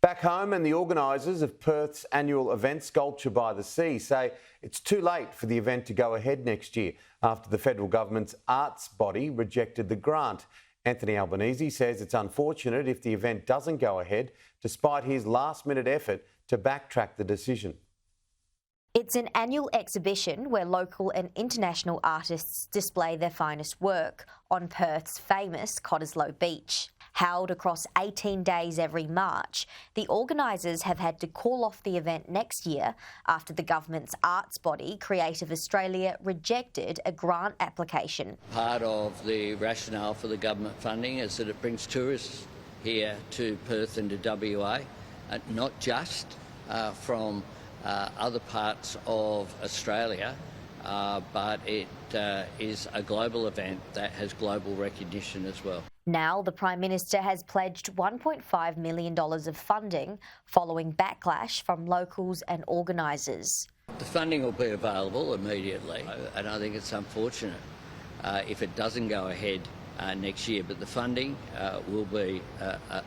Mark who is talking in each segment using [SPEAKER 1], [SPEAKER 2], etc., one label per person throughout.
[SPEAKER 1] Back home, and the organisers of Perth's annual event Sculpture by the Sea say it's too late for the event to go ahead next year after the federal government's arts body rejected the grant. Anthony Albanese says it's unfortunate if the event doesn't go ahead, despite his last-minute effort to backtrack the decision.
[SPEAKER 2] It's an annual exhibition where local and international artists display their finest work on Perth's famous Cottesloe Beach. Held across 18 days every March, the organisers have had to call off the event next year after the government's arts body, Creative Australia, rejected a grant application.
[SPEAKER 3] Part of the rationale for the government funding is that it brings tourists here to Perth and to WA, not just from other parts of Australia, but it is a global event that has global recognition as well.
[SPEAKER 2] Now the Prime Minister has pledged $1.5 million of funding following backlash from locals and organisers.
[SPEAKER 3] The funding will be available immediately, and I think it's unfortunate if it doesn't go ahead next year, but the funding will be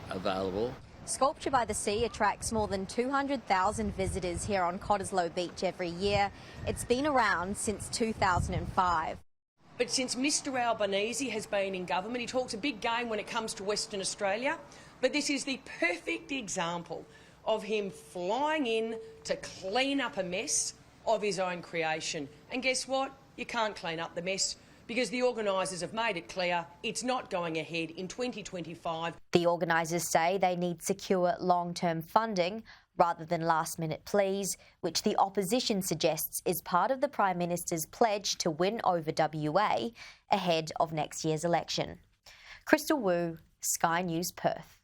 [SPEAKER 3] available.
[SPEAKER 4] Sculpture by the Sea attracts more than 200,000 visitors here on Cottesloe Beach every year. It's been around since 2005.
[SPEAKER 5] But since Mr Albanese has been in government, he talks a big game when it comes to Western Australia. But this is the perfect example of him flying in to clean up a mess of his own creation. And guess what? You can't clean up the mess, because the organisers have made it clear it's not going ahead in 2025.
[SPEAKER 2] The organisers say they need secure long-term funding rather than last-minute pleas, which the opposition suggests is part of the Prime Minister's pledge to win over WA ahead of next year's election. Crystal Wu, Sky News, Perth.